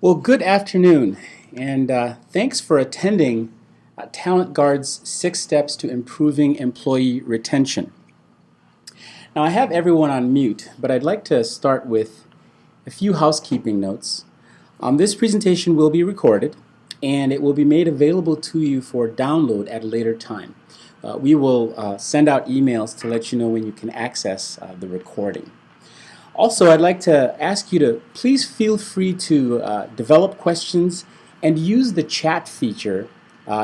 Well, good afternoon, and thanks for attending TalentGuard's 6 Steps to Improving Employee Retention. Now, I have everyone on mute, but I'd like to start with a few housekeeping notes. This presentation will be recorded, and it will be made available to you for download at a later time. We will send out emails to let you know when you can access the recording. Also, I'd like to ask you to please feel free to develop questions and use the chat feature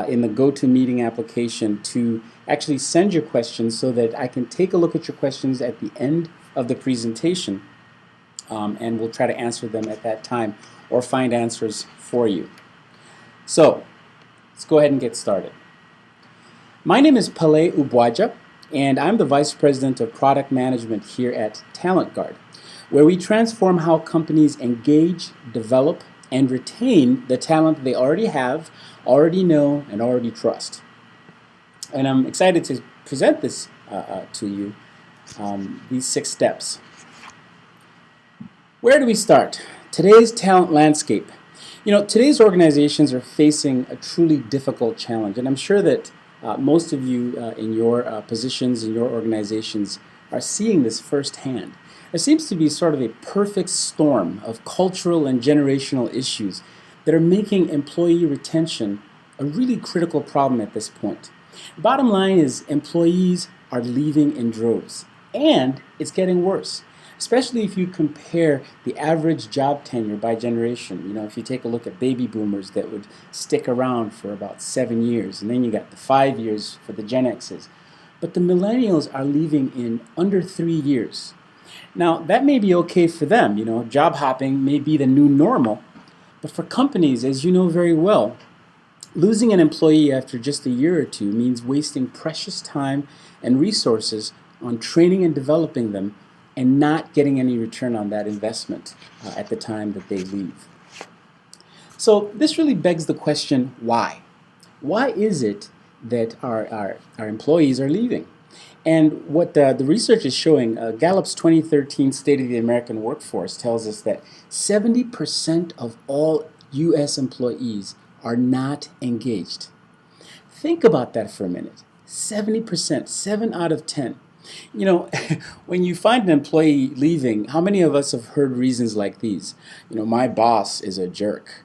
in the GoToMeeting application to actually send your questions so that I can take a look at your questions at the end of the presentation, and we'll try to answer them at that time or find answers for you. So, let's go ahead and get started. My name is Pele Ubwaja, and I'm the Vice President of Product Management here at TalentGuard, where we transform how companies engage, develop, and retain the talent they already have, already know, and already trust. And I'm excited to present this to you, these 6 steps. Where do we start? Today's talent landscape. Today's organizations are facing a truly difficult challenge, and I'm sure that most of you in your positions, in your organizations, are seeing this firsthand. There seems to be sort of a perfect storm of cultural and generational issues that are making employee retention a really critical problem at this point. Bottom line is employees are leaving in droves, and it's getting worse, especially if you compare the average job tenure by generation. If you take a look at baby boomers that would stick around for about 7 years, and then you got the 5 years for the Gen X's. But the millennials are leaving in under 3 years. Now, that may be okay for them. Job hopping may be the new normal, but for companies, as you know very well, losing an employee after just a year or two means wasting precious time and resources on training and developing them and not getting any return on that investment at the time that they leave. So this really begs the question, why? Why is it that our employees are leaving? And what the research is showing, Gallup's 2013 State of the American Workforce tells us that 70% of all U.S. employees are not engaged. Think about that for a minute. 70%, 7 out of 10. When you find an employee leaving, how many of us have heard reasons like these? My boss is a jerk.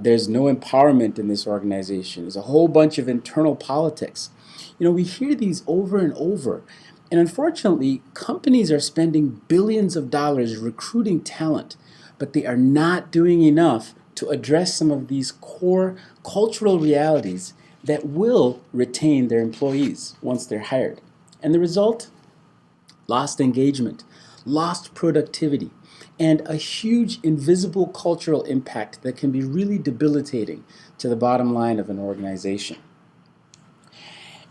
There's no empowerment in this organization. There's a whole bunch of internal politics. We hear these over and over. And unfortunately, companies are spending billions of dollars recruiting talent, but they are not doing enough to address some of these core cultural realities that will retain their employees once they're hired. And the result? Lost engagement, lost productivity, and a huge invisible cultural impact that can be really debilitating to the bottom line of an organization.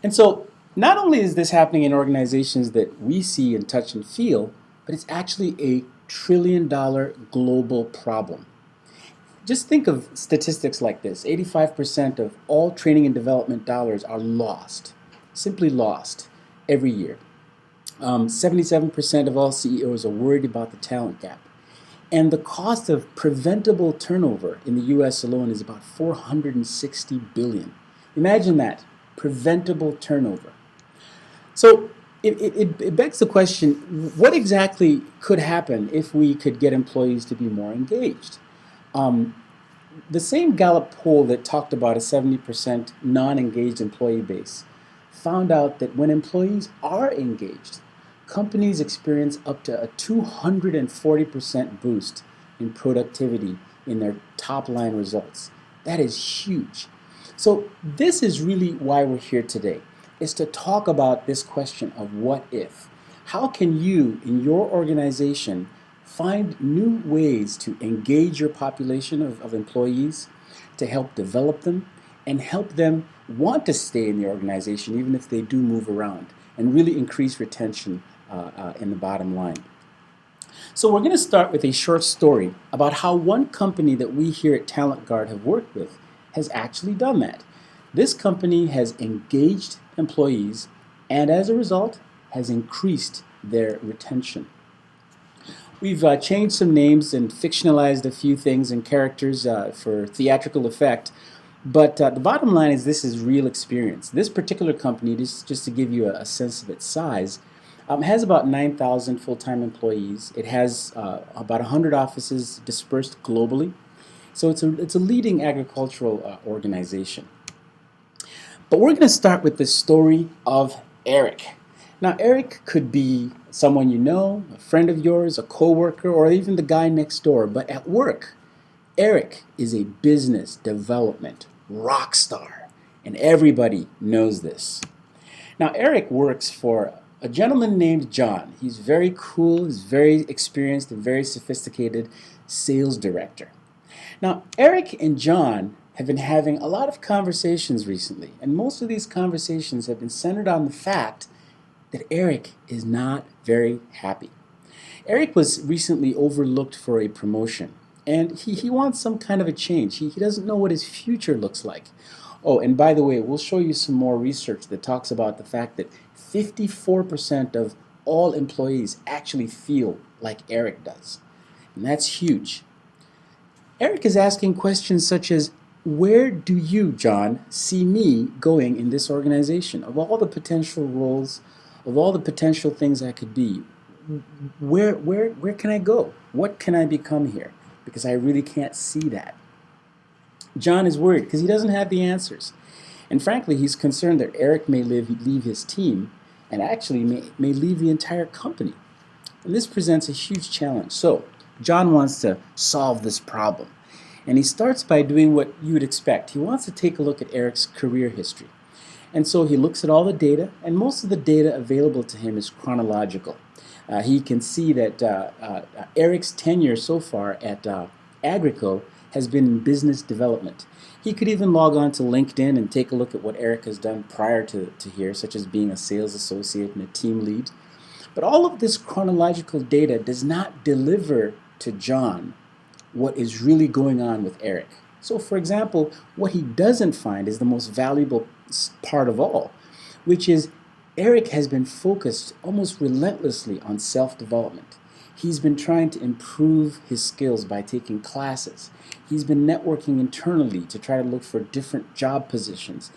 And so, not only is this happening in organizations that we see and touch and feel, but it's actually a trillion-dollar global problem. Just think of statistics like this. 85% of all training and development dollars are lost, simply lost, every year. 77% of all CEOs are worried about the talent gap. And the cost of preventable turnover in the U.S. alone is about $460 billion. Imagine that, preventable turnover. So it begs the question, what exactly could happen if we could get employees to be more engaged? The same Gallup poll that talked about a 70% non-engaged employee base found out that when employees are engaged, companies experience up to a 240% boost in productivity in their top line results. That is huge. So this is really why we're here today, is to talk about this question of what if. How can you, in your organization, find new ways to engage your population of employees, to help develop them, and help them want to stay in the organization even if they do move around, and really increase retention in the bottom line. So we're going to start with a short story about how one company that we here at TalentGuard have worked with has actually done that. This company has engaged employees and as a result has increased their retention. We've changed some names and fictionalized a few things and characters for theatrical effect. But the bottom line is this is real experience. This particular company, just to give you a sense of its size, has about 9,000 full-time employees. It has about 100 offices dispersed globally. So it's a leading agricultural organization. But we're going to start with the story of Eric. Now, Eric could be someone you know, a friend of yours, a coworker, or even the guy next door. But at work, Eric is a business development rock star, and everybody knows this. Now, Eric works for a gentleman named John. He's very cool, he's very experienced, and very sophisticated sales director. Now, Eric and John have been having a lot of conversations recently, and most of these conversations have been centered on the fact that Eric is not very happy. Eric was recently overlooked for a promotion, and he wants some kind of a change. He doesn't know what his future looks like. Oh, and by the way, we'll show you some more research that talks about the fact that 54% of all employees actually feel like Eric does. And that's huge. Eric is asking questions such as, where do you, John, see me going in this organization? Of all the potential roles, of all the potential things I could be, where can I go? What can I become here? Because I really can't see that. John is worried because he doesn't have the answers. And frankly, he's concerned that Eric may leave his team and actually may leave the entire company. And this presents a huge challenge. So John wants to solve this problem. And he starts by doing what you would expect. He wants to take a look at Eric's career history. And so he looks at all the data, and most of the data available to him is chronological. He can see that Eric's tenure so far at Agrico has been in business development. He could even log on to LinkedIn and take a look at what Eric has done prior to here, such as being a sales associate and a team lead. But all of this chronological data does not deliver to John what is really going on with Eric. So, for example, what he doesn't find is the most valuable part of all, which is Eric has been focused almost relentlessly on self-development. He's been trying to improve his skills by taking classes. He's been networking internally to try to look for different job positions.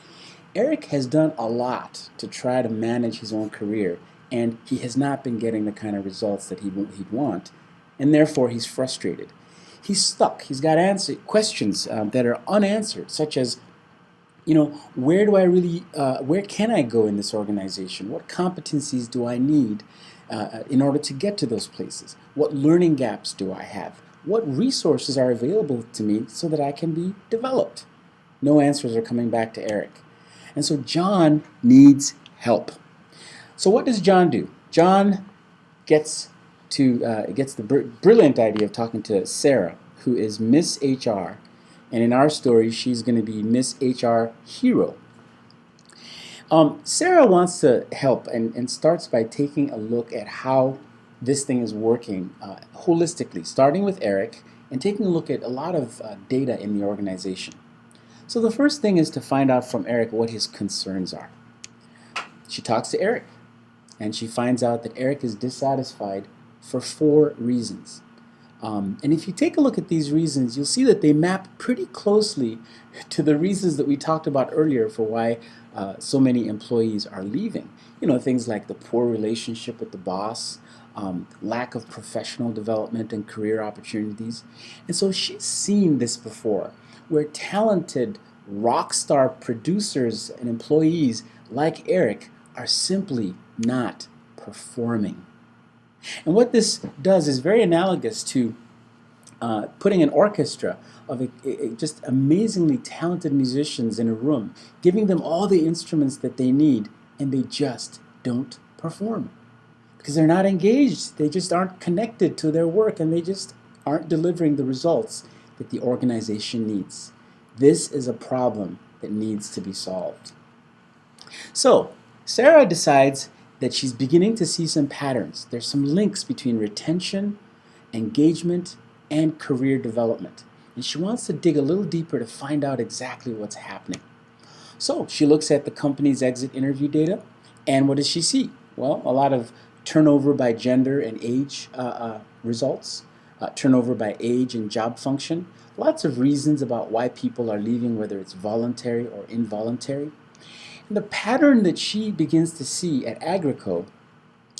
Eric has done a lot to try to manage his own career, and he has not been getting the kind of results that he'd want, and therefore he's frustrated. He's stuck. He's got questions that are unanswered, such as, where can I go in this organization? What competencies do I need in order to get to those places? What learning gaps do I have? What resources are available to me so that I can be developed? No answers are coming back to Eric. And so John needs help. So what does John do? John gets the brilliant idea of talking to Sarah, who is Miss HR, and in our story, she's going to be Miss HR Hero. Sarah wants to help and starts by taking a look at how this thing is working holistically, starting with Eric and taking a look at a lot of data in the organization. So the first thing is to find out from Eric what his concerns are. She talks to Eric, and she finds out that Eric is dissatisfied for 4 reasons. And if you take a look at these reasons, you'll see that they map pretty closely to the reasons that we talked about earlier for why so many employees are leaving. Things like the poor relationship with the boss, lack of professional development and career opportunities. And so she's seen this before, where talented rock star producers and employees like Eric are simply not performing. And what this does is very analogous to putting an orchestra of just amazingly talented musicians in a room, giving them all the instruments that they need, and they just don't perform. Because they're not engaged, they just aren't connected to their work, and they just aren't delivering the results that the organization needs. This is a problem that needs to be solved. So, Sarah decides that she's beginning to see some patterns. There's some links between retention, engagement, and career development. And she wants to dig a little deeper to find out exactly what's happening. So she looks at the company's exit interview data, and what does she see? Well, a lot of turnover by gender and age results, turnover by age and job function, lots of reasons about why people are leaving, whether it's voluntary or involuntary. And the pattern that she begins to see at Agrico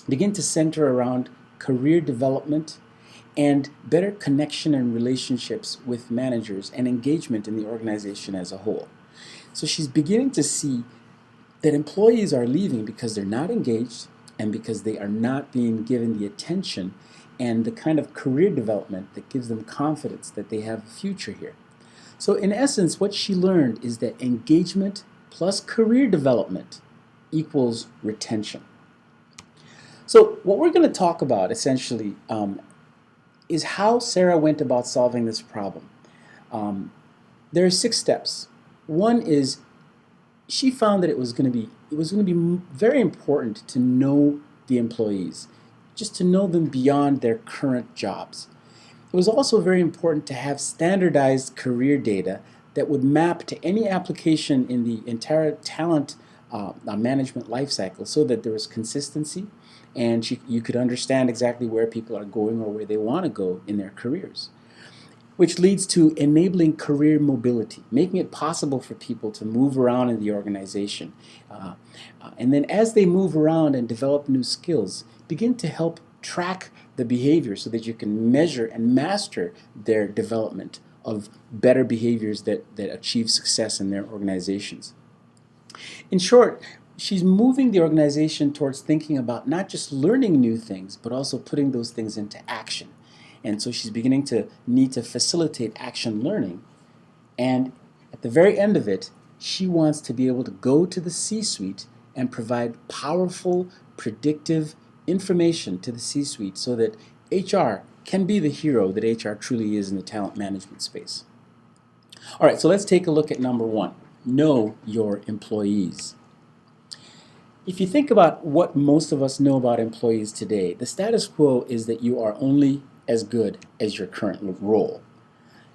begin to center around career development and better connection and relationships with managers and engagement in the organization as a whole. So she's beginning to see that employees are leaving because they're not engaged and because they are not being given the attention and the kind of career development that gives them confidence that they have a future here. So in essence, what she learned is that engagement plus career development equals retention. So what we're going to talk about essentially is how Sarah went about solving this problem. There are 6 steps. One is she found that it was going to be very important to know the employees, just to know them beyond their current jobs. It was also very important to have standardized career data that would map to any application in the entire talent management lifecycle so that there was consistency and you could understand exactly where people are going or where they want to go in their careers. Which leads to enabling career mobility, making it possible for people to move around in the organization. And then as they move around and develop new skills, begin to help track the behavior so that you can measure and master their development of better behaviors that achieve success in their organizations. In short, she's moving the organization towards thinking about not just learning new things, but also putting those things into action. And so she's beginning to need to facilitate action learning. And at the very end of it, she wants to be able to go to the C-suite and provide powerful, predictive information to the C-suite so that HR can be the hero that HR truly is in the talent management space. All right, so let's take a look at number 1. Know your employees. If you think about what most of us know about employees today, the status quo is that you are only as good as your current role.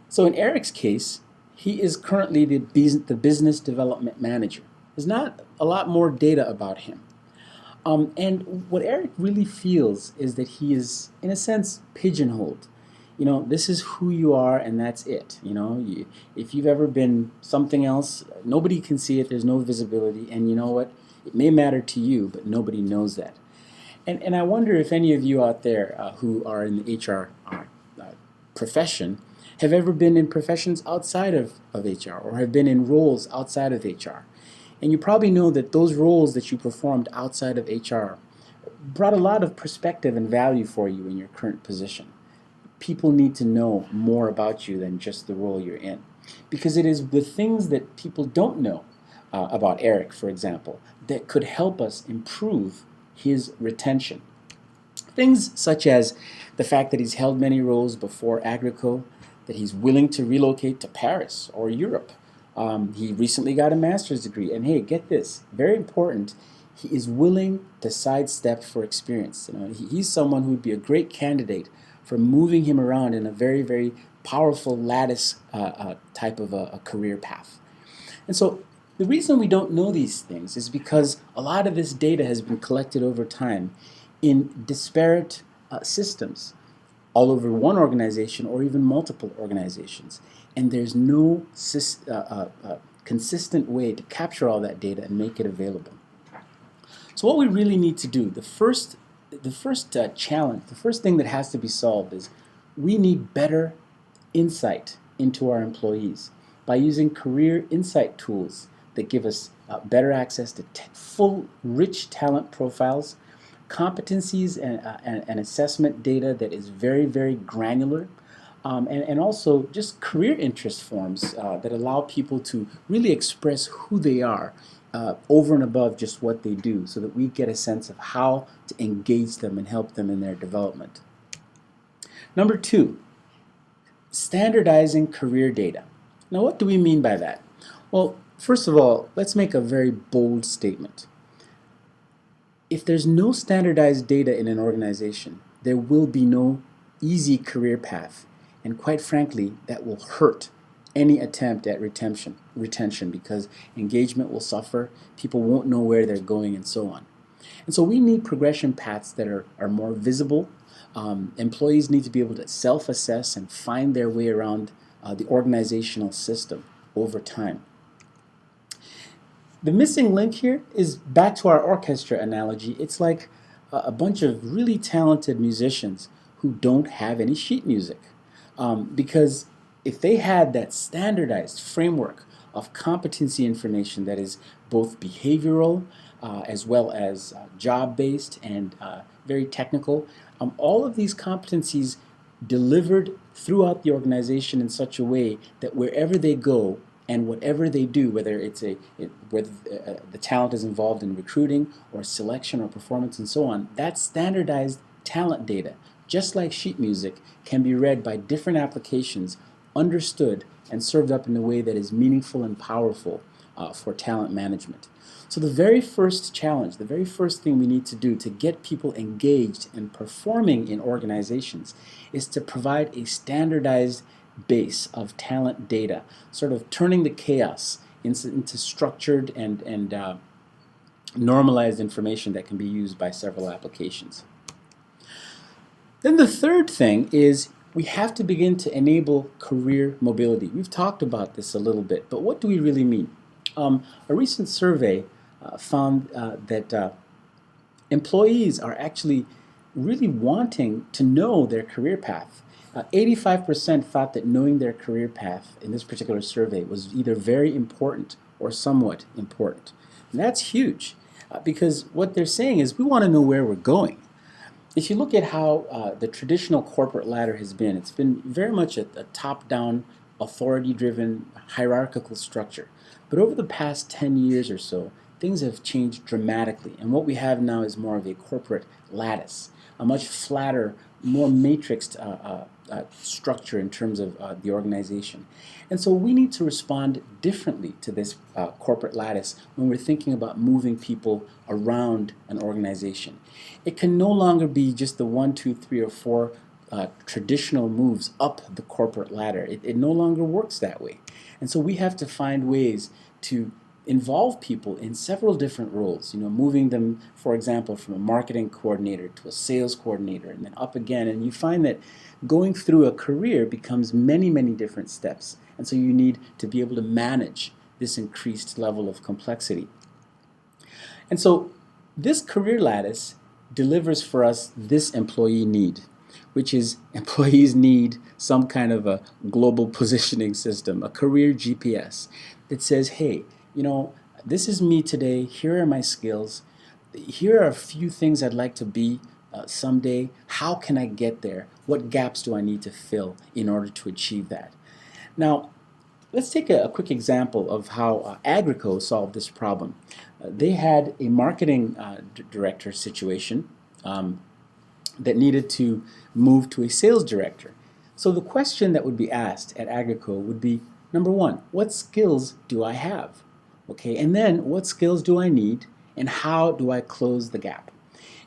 So in Eric's case, he is currently the business development manager. There's not a lot more data about him. And what Eric really feels is that he is, in a sense, pigeonholed. You know, this is who you are and that's it. You know, if you've ever been something else, nobody can see it, there's no visibility, and you know what? It may matter to you, but nobody knows that. And I wonder if any of you out there who are in the HR profession have ever been in professions outside of HR or have been in roles outside of HR. And you probably know that those roles that you performed outside of HR brought a lot of perspective and value for you in your current position. People need to know more about you than just the role you're in. Because it is the things that people don't know about Eric, for example, that could help us improve his retention. Things such as the fact that he's held many roles before Agrico, that he's willing to relocate to Paris or Europe. He recently got a master's degree, and hey, get this, very important, he is willing to sidestep for experience. You know, he's someone who would be a great candidate for moving him around in a very, very powerful lattice type of a career path. And so the reason we don't know these things is because a lot of this data has been collected over time in disparate systems all over one organization or even multiple organizations. And there's no consistent way to capture all that data and make it available. So what we really need to do, the first challenge, the first thing that has to be solved is we need better insight into our employees by using career insight tools that give us better access to full, rich talent profiles, competencies and assessment data that is very, very granular, and also just career interest forms that allow people to really express who they are over and above just what they do, so that we get a sense of how to engage them and help them in their development. Number 2, standardizing career data. Now, what do we mean by that? Well, first of all, let's make a very bold statement. If there's no standardized data in an organization, there will be no easy career path. And quite frankly, that will hurt any attempt at retention because engagement will suffer, people won't know where they're going, and so on. And so we need progression paths that are more visible. Employees need to be able to self-assess and find their way around the organizational system over time. The missing link here is back to our orchestra analogy. It's like a bunch of really talented musicians who don't have any sheet music. Because if they had that standardized framework of competency information that is both behavioral as well as job-based and very technical, all of these competencies delivered throughout the organization in such a way that wherever they go and whatever they do, whether the talent is involved in recruiting or selection or performance and so on, that standardized talent data, just like sheet music, can be read by different applications, understood, and served up in a way that is meaningful and powerful for talent management. So the very first challenge, the very first thing we need to do to get people engaged and performing in organizations is to provide a standardized base of talent data, sort of turning the chaos into structured and normalized information that can be used by several applications. Then the third thing is we have to begin to enable career mobility. We've talked about this a little bit, but what do we really mean? A recent survey found that employees are actually really wanting to know their career path. 85% thought that knowing their career path in this particular survey was either very important or somewhat important. And that's huge because what they're saying is we want to know where we're going. If you look at how the traditional corporate ladder has been, it's been very much a top-down, authority-driven, hierarchical structure. But over the past 10 years or so, things have changed dramatically. And what we have now is more of a corporate lattice, a much flatter, more matrixed structure in terms of the organization. And so we need to respond differently to this corporate lattice when we're thinking about moving people around an organization. It can no longer be just the 1, 2, 3, or 4 traditional moves up the corporate ladder. It no longer works that way. And so we have to find ways to involve people in several different roles, moving them, for example, from a marketing coordinator to a sales coordinator and then up again. And you find that going through a career becomes many, many different steps. And so you need to be able to manage this increased level of complexity. And so this career lattice delivers for us this employee need, which is employees need some kind of a global positioning system, a career GPS that says, hey, this is me today, here are my skills, here are a few things I'd like to be someday, how can I get there, what gaps do I need to fill in order to achieve that. Now, let's take a quick example of how Agrico solved this problem. They had a marketing director situation that needed to move to a sales director. So the question that would be asked at Agrico would be, number one, what skills do I have? Okay, and then what skills do I need and how do I close the gap?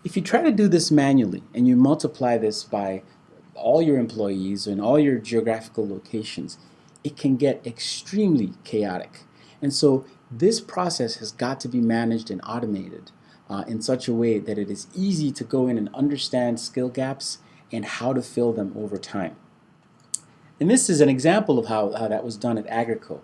If you try to do this manually and you multiply this by all your employees and all your geographical locations, it can get extremely chaotic. And so this process has got to be managed and automated in such a way that it is easy to go in and understand skill gaps and how to fill them over time. And this is an example of how that was done at Agrico.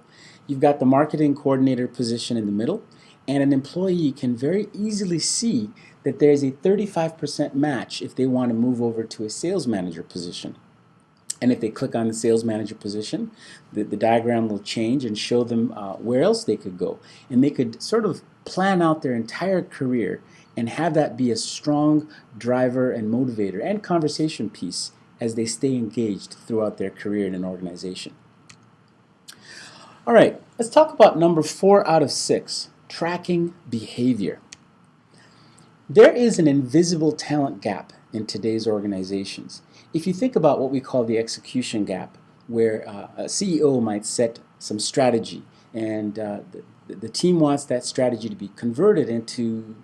You've got the marketing coordinator position in the middle, and an employee can very easily see that there's a 35% match if they want to move over to a sales manager position. And if they click on the sales manager position, the diagram will change and show them where else they could go. And they could sort of plan out their entire career and have that be a strong driver and motivator and conversation piece as they stay engaged throughout their career in an organization. All right, let's talk about number 4 out of 6, tracking behavior. There is an invisible talent gap in today's organizations. If you think about what we call the execution gap, where a CEO might set some strategy and the team wants that strategy to be converted into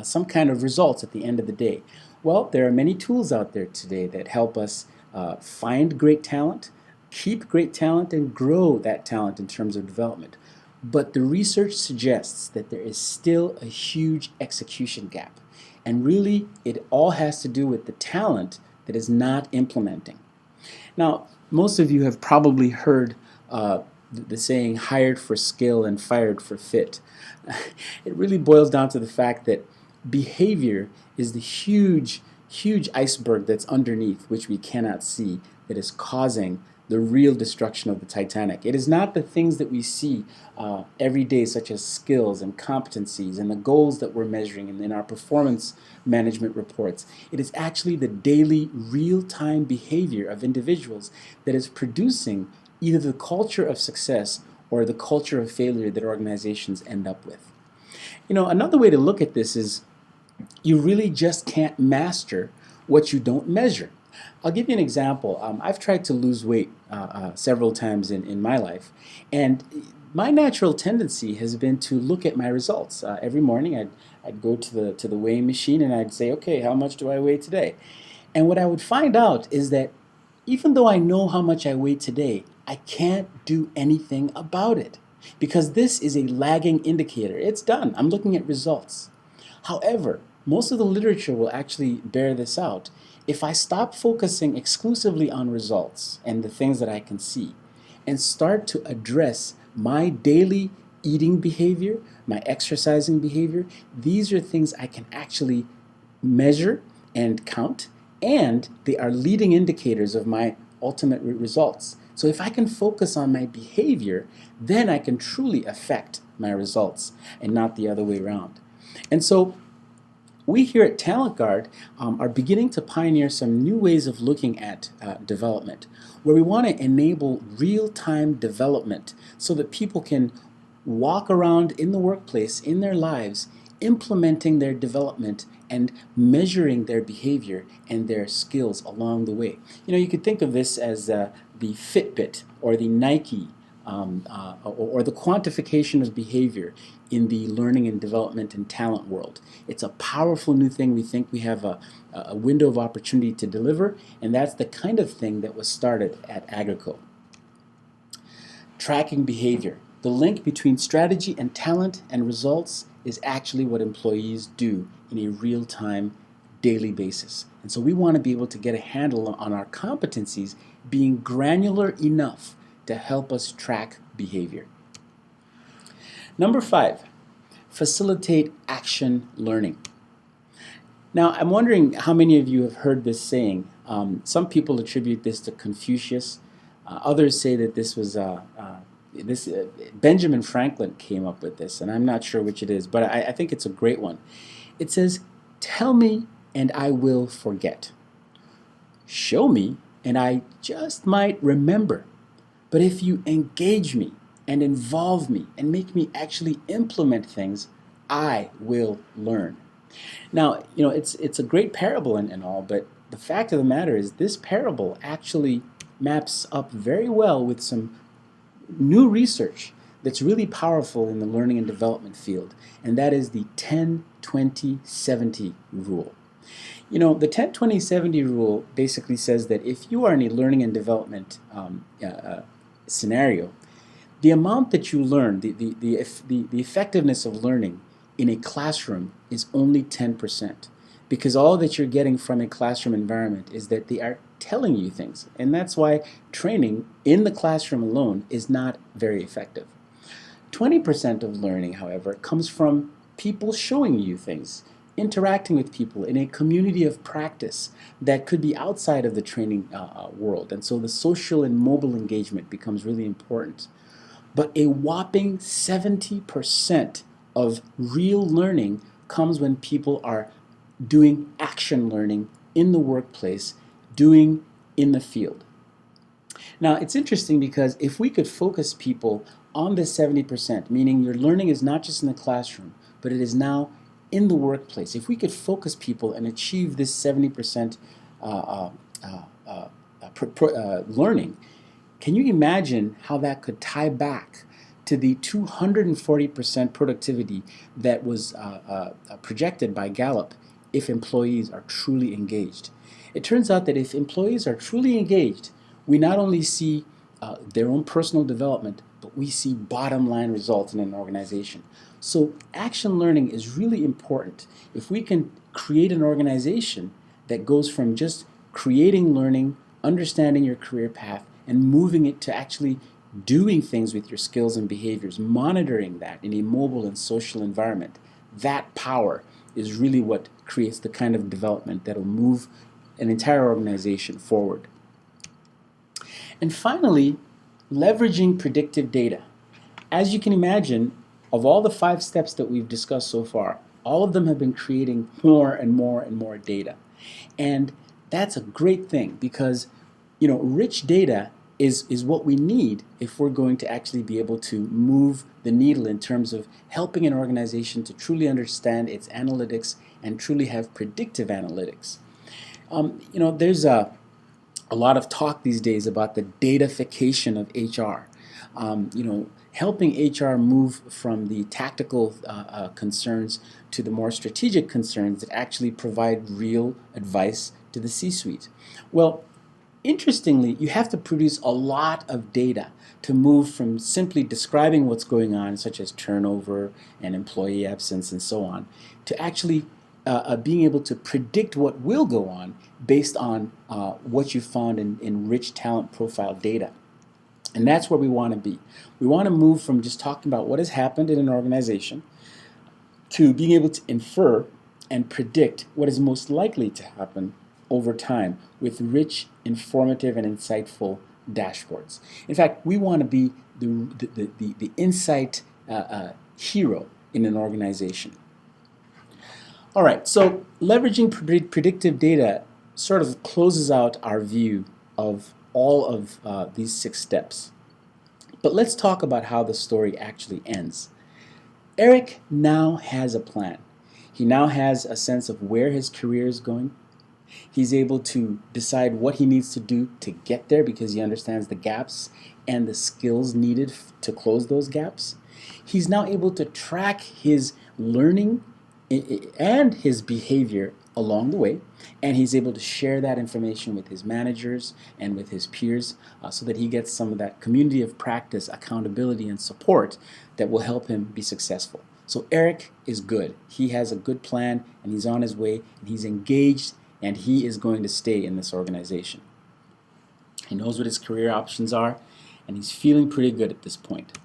some kind of results at the end of the day. Well, there are many tools out there today that help us find great talent, keep great talent, and grow that talent in terms of development. But the research suggests that there is still a huge execution gap. And really, it all has to do with the talent that is not implementing. Now, most of you have probably heard the saying, hired for skill and fired for fit. It really boils down to the fact that behavior is the huge, huge iceberg that's underneath, which we cannot see, that is causing the real destruction of the Titanic. It is not the things that we see every day, such as skills and competencies and the goals that we're measuring in our performance management reports. It is actually the daily, real-time behavior of individuals that is producing either the culture of success or the culture of failure that organizations end up with. You know, another way to look at this is you really just can't master what you don't measure. I'll give you an example. I've tried to lose weight several times in my life, and my natural tendency has been to look at my results. Every morning I'd go to the weighing machine and I'd say, okay, how much do I weigh today? And what I would find out is that even though I know how much I weigh today, I can't do anything about it because this is a lagging indicator. It's done. I'm looking at results. However, most of the literature will actually bear this out. If I stop focusing exclusively on results and the things that I can see and start to address my daily eating behavior, my exercising behavior, these are things I can actually measure and count, and they are leading indicators of my ultimate results. So if I can focus on my behavior, then I can truly affect my results and not the other way around. And so we here at TalentGuard are beginning to pioneer some new ways of looking at development, where we want to enable real-time development so that people can walk around in the workplace, in their lives, implementing their development and measuring their behavior and their skills along the way. You know, you could think of this as the Fitbit or the Nike or the quantification of behavior in the learning and development and talent world. It's a powerful new thing we think we have a window of opportunity to deliver, and that's the kind of thing that was started at Agrico. Tracking behavior. The link between strategy and talent and results is actually what employees do in a real-time, daily basis. And so we want to be able to get a handle on our competencies being granular enough to help us track behavior. Number 5, facilitate action learning. Now, I'm wondering how many of you have heard this saying. Some people attribute this to Confucius. Others say that this was Benjamin Franklin came up with this, and I'm not sure which it is, but I think it's a great one. It says, "Tell me and I will forget. Show me and I just might remember. But if you engage me and involve me and make me actually implement things, I will learn." Now, you know, it's a great parable and all, but the fact of the matter is this parable actually maps up very well with some new research that's really powerful in the learning and development field, and that is the 10-20-70 rule. You know, the 10-20-70 rule basically says that if you are in a learning and development scenario, the amount that you learn, the effectiveness of learning in a classroom is only 10%, because all that you're getting from a classroom environment is that they are telling you things, and that's why training in the classroom alone is not very effective. 20% of learning, however, comes from people showing you things, interacting with people in a community of practice that could be outside of the training world, and so the social and mobile engagement becomes really important. But a whopping 70% of real learning comes when people are doing action learning in the workplace, doing in the field. Now, it's interesting because if we could focus people on this 70%, meaning your learning is not just in the classroom, but it is now in the workplace, if we could focus people and achieve this 70% learning, can you imagine how that could tie back to the 240% productivity that was projected by Gallup if employees are truly engaged? It turns out that if employees are truly engaged, we not only see their own personal development, but we see bottom line results in an organization. So action learning is really important. If we can create an organization that goes from just creating learning, understanding your career path, and moving it to actually doing things with your skills and behaviors, monitoring that in a mobile and social environment, that power is really what creates the kind of development that will move an entire organization forward. And finally, leveraging predictive data. As you can imagine, of all the 5 steps that we've discussed so far, all of them have been creating more and more and more data. And that's a great thing because, rich data is what we need if we're going to actually be able to move the needle in terms of helping an organization to truly understand its analytics and truly have predictive analytics. There's a lot of talk these days about the datafication of HR. Helping HR move from the tactical concerns to the more strategic concerns that actually provide real advice to the C-suite. Well, interestingly, you have to produce a lot of data to move from simply describing what's going on, such as turnover and employee absence and so on, to actually being able to predict what will go on based on what you found in rich talent profile data. And that's where we want to be. We want to move from just talking about what has happened in an organization to being able to infer and predict what is most likely to happen over time with rich, informative, and insightful dashboards. In fact, we want to be the insight hero in an organization. All right, so leveraging predictive data sort of closes out our view of all of these 6 steps. But let's talk about how the story actually ends. Eric now has a plan. He now has a sense of where his career is going. He's able to decide what he needs to do to get there because he understands the gaps and the skills needed to close those gaps. He's now able to track his learning and his behavior along the way, and he's able to share that information with his managers and with his peers so that he gets some of that community of practice, accountability, and support that will help him be successful. So Eric is good. He has a good plan, and he's on his way, and he's engaged, and he is going to stay in this organization. He knows what his career options are, and he's feeling pretty good at this point.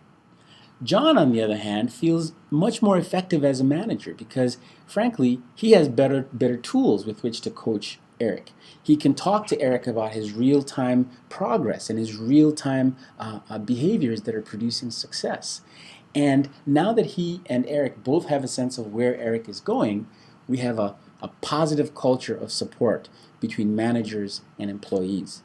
John, on the other hand, feels much more effective as a manager because, frankly, he has better tools with which to coach Eric. He can talk to Eric about his real-time progress and his real-time behaviors that are producing success. And now that he and Eric both have a sense of where Eric is going, we have a positive culture of support between managers and employees.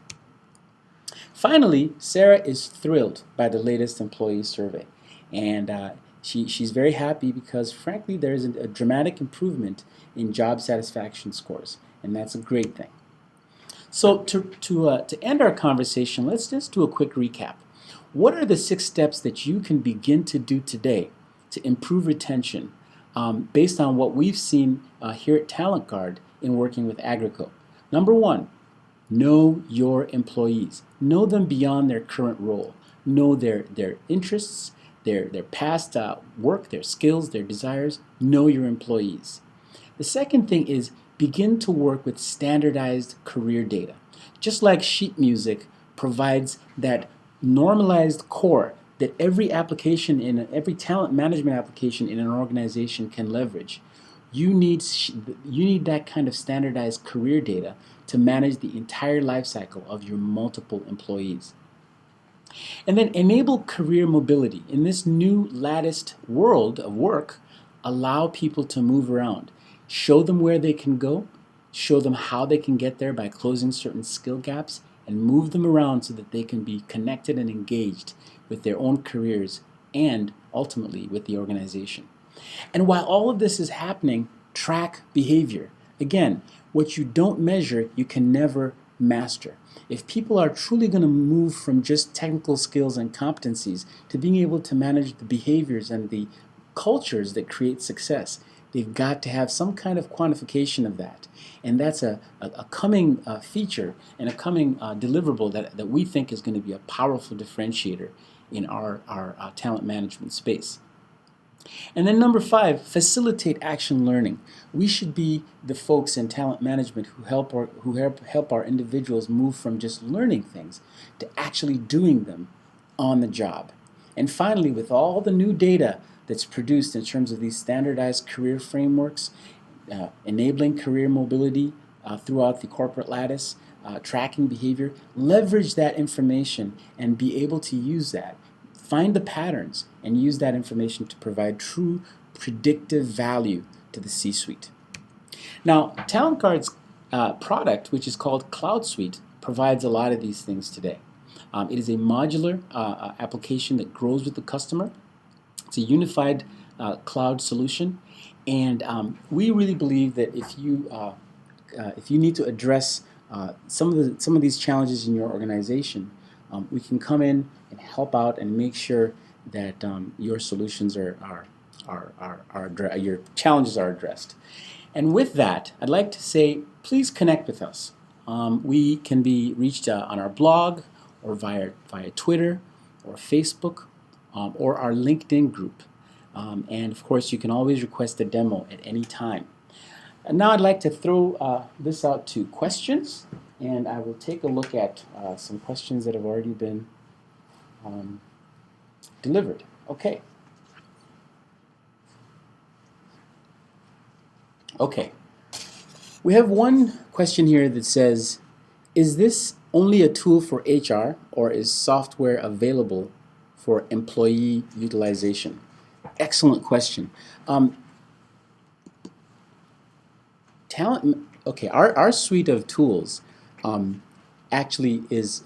Finally, Sarah is thrilled by the latest employee survey. And she's very happy because, frankly, there is a dramatic improvement in job satisfaction scores, and that's a great thing. So to end our conversation, let's just do a quick recap. What are the 6 steps that you can begin to do today to improve retention based on what we've seen here at TalentGuard in working with Agrico? Number 1, know your employees. Know them beyond their current role. Know their interests, their past work, their skills, their desires. Know your employees. The second thing is begin to work with standardized career data. Just like sheet music provides that normalized core that every application every talent management application in an organization can leverage, you need that kind of standardized career data to manage the entire life cycle of your multiple employees. And then enable career mobility. In this new latticed world of work, allow people to move around. Show them where they can go, show them how they can get there by closing certain skill gaps, and move them around so that they can be connected and engaged with their own careers and ultimately with the organization. And while all of this is happening, track behavior. Again, what you don't measure, you can never master. If people are truly going to move from just technical skills and competencies to being able to manage the behaviors and the cultures that create success, they've got to have some kind of quantification of that. And that's a coming feature and a coming deliverable that we think is going to be a powerful differentiator in our talent management space. And then number 5, facilitate action learning. We should be the folks in talent management who help our individuals move from just learning things to actually doing them on the job. And finally, with all the new data that's produced in terms of these standardized career frameworks, enabling career mobility throughout the corporate lattice, tracking behavior, leverage that information and be able to use that. Find the patterns and use that information to provide true predictive value to the C-suite. Now, TalentGuard's product, which is called Cloud Suite, provides a lot of these things today. It is a modular application that grows with the customer. It's a unified cloud solution, and we really believe that if you need to address some of these challenges in your organization, we can come in and help out and make sure that your solutions your challenges are addressed. And with that, I'd like to say, please connect with us. We can be reached on our blog, or via Twitter, or Facebook, or our LinkedIn group. And of course, you can always request a demo at any time. And now I'd like to throw this out to questions, and I will take a look at some questions that have already been delivered. Okay. Okay. We have one question here that says, is this only a tool for HR, or is software available for employee utilization? Excellent question. Our suite of tools actually is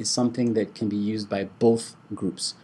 something that can be used by both groups.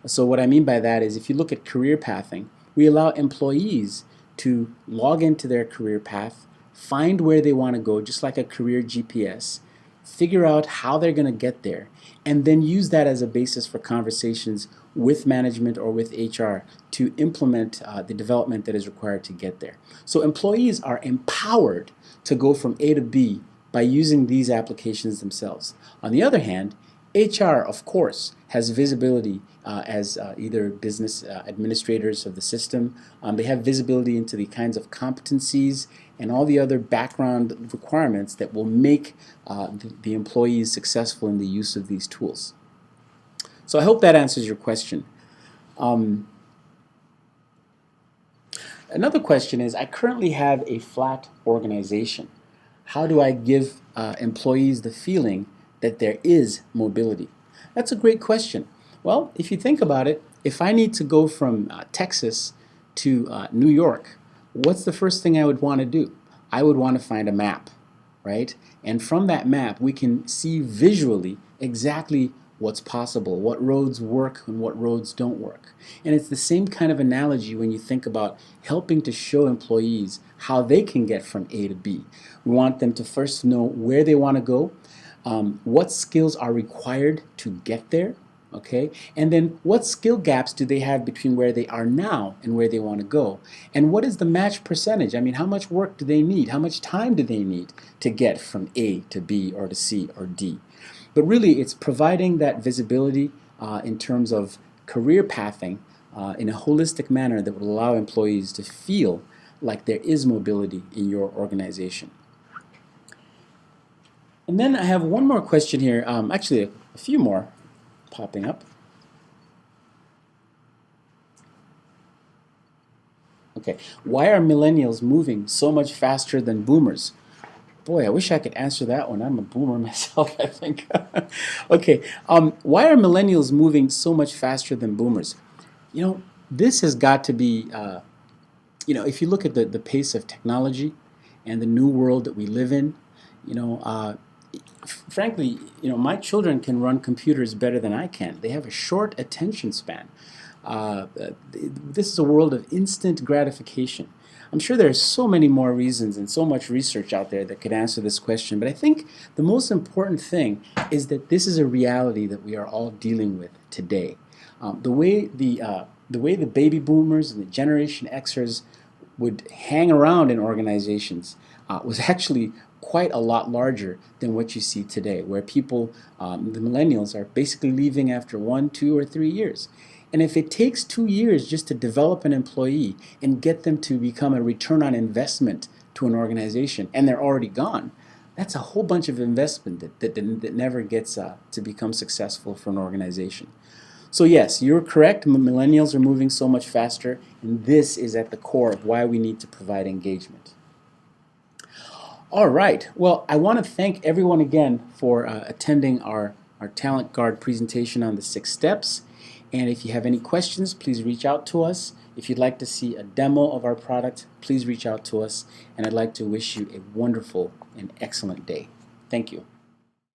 So what I mean by that is, if you look at career pathing, we allow employees to log into their career path, find where they want to go, just like a career GPS, figure out how they're going to get there, and then use that as a basis for conversations with management or with HR to implement the development that is required to get there. So employees are empowered to go from A to B by using these applications themselves. On the other hand, HR, of course, has visibility as either business administrators of the system. They have visibility into the kinds of competencies and all the other background requirements that will make the employees successful in the use of these tools. So I hope that answers your question. Another question is, I currently have a flat organization. How do I give employees the feeling that there is mobility? That's a great question. Well, if you think about it, if I need to go from Texas to New York, what's the first thing I would want to do? I would want to find a map, right? And from that map, we can see visually exactly what's possible, what roads work and what roads don't work. And it's the same kind of analogy when you think about helping to show employees how they can get from A to B. We want them to first know where they want to go, what skills are required to get there, okay? And then what skill gaps do they have between where they are now and where they want to go? And what is the match percentage? I mean, how much work do they need? How much time do they need to get from A to B or to C or D? But really, it's providing that visibility in terms of career pathing in a holistic manner that would allow employees to feel like there is mobility in your organization. And then I have one more question here, actually a few more popping up. Okay, why are millennials moving so much faster than boomers? Boy, I wish I could answer that one. I'm a boomer myself, I think. Okay, why are millennials moving so much faster than boomers? You know, this has got to be, if you look at the pace of technology and the new world that we live in, frankly, my children can run computers better than I can. They have a short attention span. This is a world of instant gratification. I'm sure there are so many more reasons and so much research out there that could answer this question, but I think the most important thing is that this is a reality that we are all dealing with today. The way the the way the baby boomers and the Generation Xers would hang around in organizations was actually quite a lot larger than what you see today, where people, the millennials, are basically leaving after 1, 2, or 3 years. And if it takes 2 years just to develop an employee and get them to become a return on investment to an organization, and they're already gone, that's a whole bunch of investment that never gets to become successful for an organization. So yes, you're correct. Millennials are moving so much faster, and this is at the core of why we need to provide engagement. All right. Well, I want to thank everyone again for attending our TalentGuard presentation on the 6 steps. And if you have any questions, please reach out to us. If you'd like to see a demo of our product, please reach out to us. And I'd like to wish you a wonderful and excellent day. Thank you.